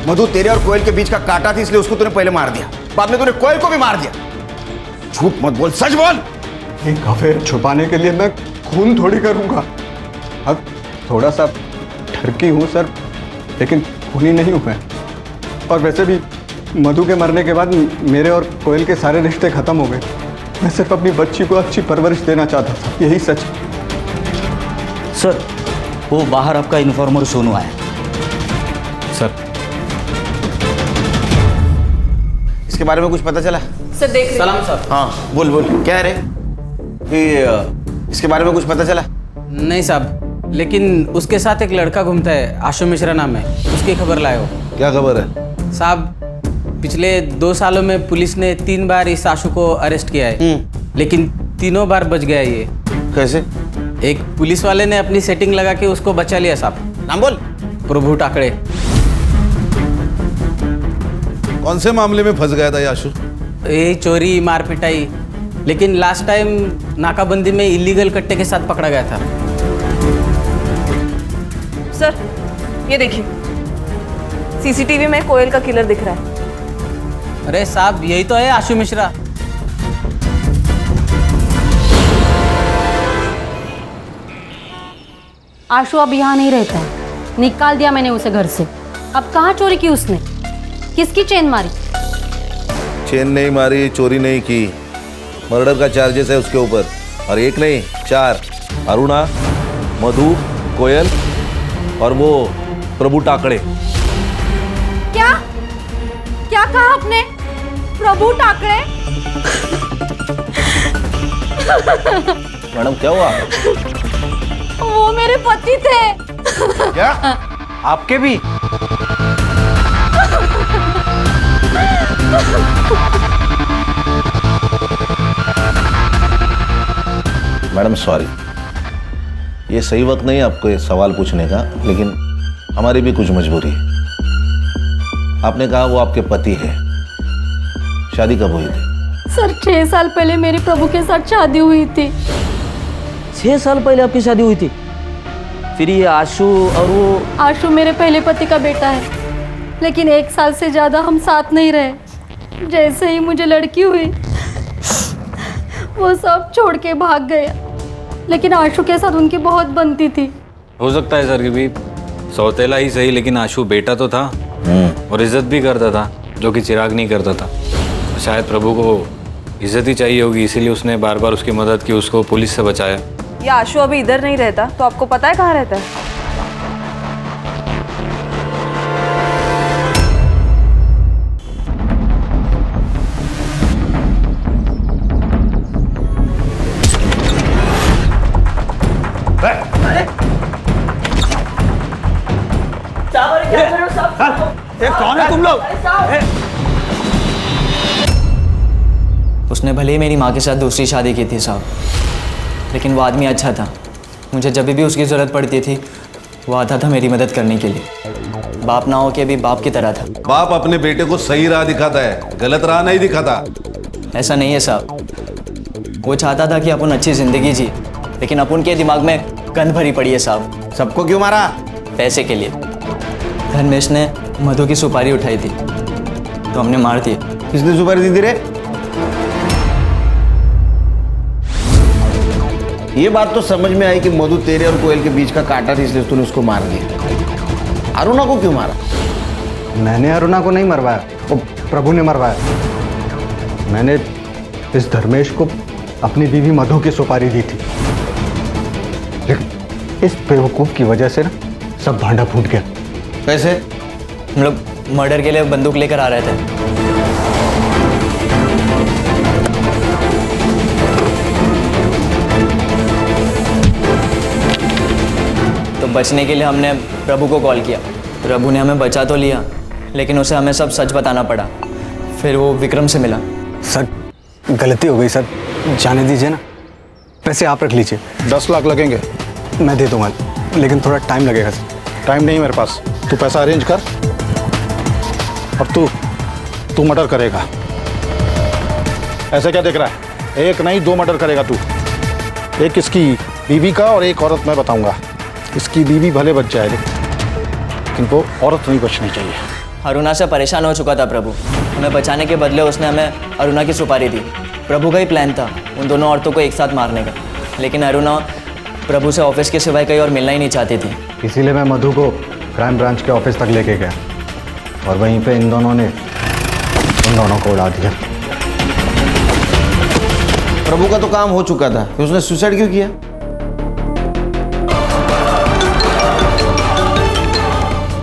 मधु तेरे और कोयल के बीच का कांटा थी, इसलिए उसको तूने पहले मार दिया, बाद में तूने कोयल को भी मार दिया। झूठ मत बोल, सच बोल। एक अफेयर छुपाने के लिए मैं खून थोड़ी करूंगा। अब थोड़ा सा ठरकी हूँ सर, लेकिन खूनी नहीं हूँ मैं। और वैसे भी मधु के मरने के बाद मेरे और कोयल के सारे रिश्ते खत्म हो गए। मैं सिर्फ अपनी बच्ची को अच्छी परवरिश देना चाहता था, यही सच। सर वो बाहर आपका इन्फॉर्मर सोनू आया। सर इसके बारे में कुछ पता चला? सर देख सलाम सर। हाँ बोल बोल, क्या है रे? इसके बारे में कुछ पता चला? नहीं साहब, लेकिन उसके साथ एक लड़का घूमता है, आशु मिश्रा नाम है, उसकी खबर लाए हो। क्या खबर है? साहब पिछले 2 सालों में पुलिस ने 3 बार इस आशु को अरेस्ट किया है, लेकिन तीनों बार बच गया ये। कैसे? एक पुलिस वाले ने अपनी सेटिंग लगा के उसको बचा लिया साहब। नाम बोल। प्रभु टाकड़े। कौन से मामले में फंस गया था ये आशु? यही चोरी मार पिटाई, लेकिन लास्ट टाइम नाकाबंदी में इलीगल कट्टे के साथ पकड़ा गया था। सर ये देखिए, सीसीटीवी में कोयल का किलर दिख रहा है। अरे साहब यही तो है आशु मिश्रा। आशु अब यहाँ नहीं रहता है, निकाल दिया मैंने उसे घर से। अब कहाँ चोरी की उसने? किसकी चेन मारी? चेन नहीं मारी, चोरी नहीं की, मर्डर का चार्जेस है उसके ऊपर, और एक नहीं 4। अरुणा, मधु, कोयल और वो प्रभु टाकड़े। क्या क्या कहा आपने? प्रभु टाकड़े? मैडम क्या हुआ? वो मेरे पति थे। क्या? आपके भी? मैडम सॉरी, ये सही वक्त नहीं आपको ये सवाल पूछने का, लेकिन हमारी भी कुछ मजबूरी है। आपने कहा वो आपके पति है, शादी कब हुई थी? सर 6 साल पहले मेरी प्रभु के साथ शादी हुई थी। 6 साल पहले आपकी शादी हुई थी? फिर ये आशु और वो? आशु मेरे पहले पति का बेटा है, लेकिन 1 साल से ज्यादा हम साथ नहीं रहे। जैसे ही मुझे लड़की हुई वो सब छोड़ के भाग गया, लेकिन आशु के साथ उनकी बहुत बनती थी। हो सकता है सर कि भी सौतेला ही सही, लेकिन आशु बेटा तो था और इज्जत भी करता था, जो कि चिराग नहीं करता था। शायद प्रभु को इज्जत ही चाहिए होगी, इसीलिए उसने बार बार उसकी मदद की, उसको पुलिस से बचाया। ये आशु अभी इधर नहीं रहता तो आपको पता है कहाँ रहता है? कौन है तुम लोग? उसने भले ही मेरी माँ के साथ दूसरी शादी की थी साहब, लेकिन वो आदमी अच्छा था। मुझे जब भी उसकी ज़रूरत पड़ती थी वो आता था मेरी मदद करने के लिए। बाप ना हो के भी बाप की तरह था। बाप अपने बेटे को सही राह दिखाता है, गलत राह नहीं दिखाता। ऐसा नहीं है साहब, वो चाहता था कि अपन अच्छी ज़िंदगी जी, लेकिन अपन के दिमाग में गंद भरी पड़ी है साहब। सबको क्यों मारा? पैसे के लिए। धर्मेश ने मधु की सुपारी उठाई थी तो हमने मार दिया। किसने सुपारी दी थी रे? ये बात तो समझ में आई कि मधु तेरे और कोयल के बीच का कांटा था, इसलिए तूने उसको मार दिया। अरुणा को क्यों मारा? मैंने अरुणा को नहीं मरवाया, वो प्रभु ने मरवाया। मैंने इस धर्मेश को अपनी बीवी मधु की सुपारी दी थी, लेकिन इस बेवकूफ़ की वजह से ना सब भांडा फूट गया। कैसे? हम लोग मर्डर के लिए बंदूक लेकर आ रहे थे। तो बचने के लिए हमने प्रभु को कॉल किया। प्रभु ने हमें बचा तो लिया, लेकिन उसे हमें सब सच बताना पड़ा। फिर वो विक्रम से मिला। सर गलती हो गई सर, जाने दीजिए ना। पैसे आप रख लीजिए। 10 लाख लगेंगे। मैं दे दूंगा, लेकिन थोड़ा टाइम लगेगा सर। टाइम नहीं मेरे पास, तू पैसा अरेंज कर और तू मर्डर करेगा। ऐसे क्या देख रहा है? एक नहीं 2 मर्डर करेगा तू। एक इसकी बीवी का और एक औरत मैं बताऊंगा। इसकी बीवी भले बच जाए, लेकिन वो औरत नहीं बचनी चाहिए। अरुणा से परेशान हो चुका था प्रभु। हमें बचाने के बदले उसने हमें अरुणा की सुपारी दी। प्रभु का ही प्लान था उन दोनों औरतों को एक साथ मारने का, लेकिन अरुणा प्रभु से ऑफिस के सिवाय कहीं और मिलना ही नहीं चाहती थी। इसीलिए मैं मधु को क्राइम ब्रांच के ऑफिस तक लेके गया और वहीं पे इन दोनों ने उन दोनों को उड़ा दिया। प्रभु का तो काम हो चुका था, फिर उसने सुसाइड क्यों किया?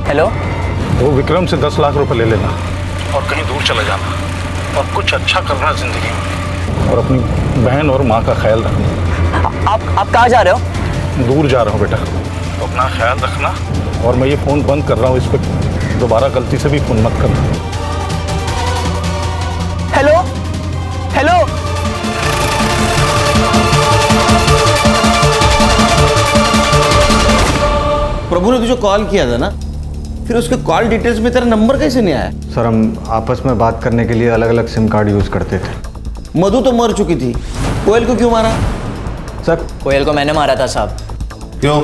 हेलो, वो विक्रम से 10 लाख रुपए ले लेना और कहीं दूर चले जाना और कुछ अच्छा करना जिंदगी में, और अपनी बहन और माँ का ख्याल रखना। आप कहाँ जा रहे हो? दूर जा रहा हूँ बेटा, तो अपना ख्याल रखना। और मैं ये फ़ोन बंद कर रहा हूँ, इस पर दोबारा गलती से भी फ़ोन मत करना। हेलो हेलो, प्रभु ने तुझे कॉल किया था ना, फिर उसके कॉल डिटेल्स में तेरा नंबर कैसे नहीं आया? सर हम आपस में बात करने के लिए अलग अलग सिम कार्ड यूज़ करते थे। मधु तो मर चुकी थी, कोयल को क्यों मारा? सर कोयल को मैंने मारा था साहब। क्यों?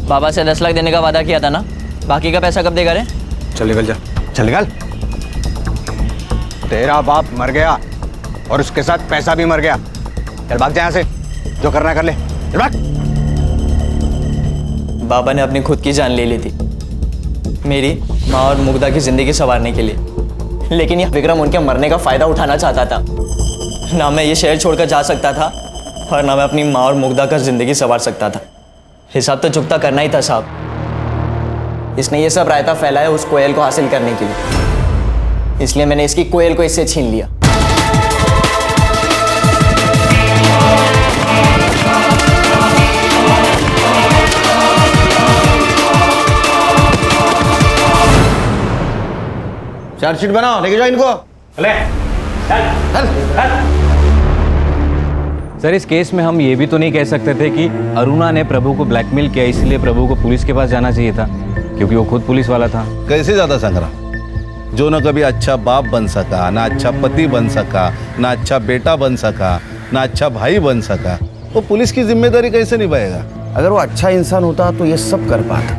बाबा से 10 लाख देने का वादा किया था ना, बाकी का पैसा कब देगा रे? चल निकल जा, चल निकल। तेरा बाप मर गया और उसके साथ पैसा भी मर गया। चल भाग जा यहाँ से, जो करना है कर ले, चल भाग। बाबा ने अपनी खुद की जान ले ली थी मेरी, माँ और मुग्धा की जिंदगी संवारने के लिए, लेकिन यह विक्रम उनके मरने का फायदा उठाना चाहता था। ना मैं ये शहर छोड़कर जा सकता था और ना मैं अपनी माँ और मुग्धा का जिंदगी संवार सकता था। हिसाब तो चुकता करना ही था साहब। इसने ये सब रायता फैलाया उस कोयल को हासिल करने के लिए, इसलिए मैंने इसकी कोयल को इससे छीन लिया। चार्जशीट बनाओ, लेके जाओ इनको। सर इस केस में हम ये भी तो नहीं कह सकते थे कि अरुणा ने प्रभु को ब्लैकमेल किया, इसलिए प्रभु को पुलिस के पास जाना चाहिए था, क्योंकि वो खुद पुलिस वाला था। कैसे ज्यादा संग्राम, जो न कभी अच्छा बाप बन सका, ना अच्छा पति बन सका, ना अच्छा बेटा बन सका, ना अच्छा भाई बन सका, वो पुलिस की जिम्मेदारी कैसे निभाएगा? अगर वो अच्छा इंसान होता तो ये सब कर पाता।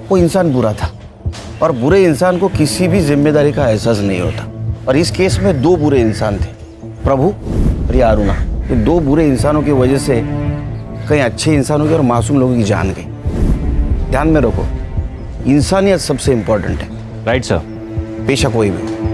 वो इंसान बुरा था, और बुरे इंसान को किसी भी जिम्मेदारी का एहसास नहीं होता। और इस केस में 2 बुरे इंसान थे, प्रभु और ये अरुणा। ये 2 बुरे इंसानों की वजह से कहीं अच्छे इंसानों की और मासूम लोगों की जान गई। ध्यान में रखो, इंसानियत सबसे इंपॉर्टेंट है। Right sir. पेशा कोई भी हो।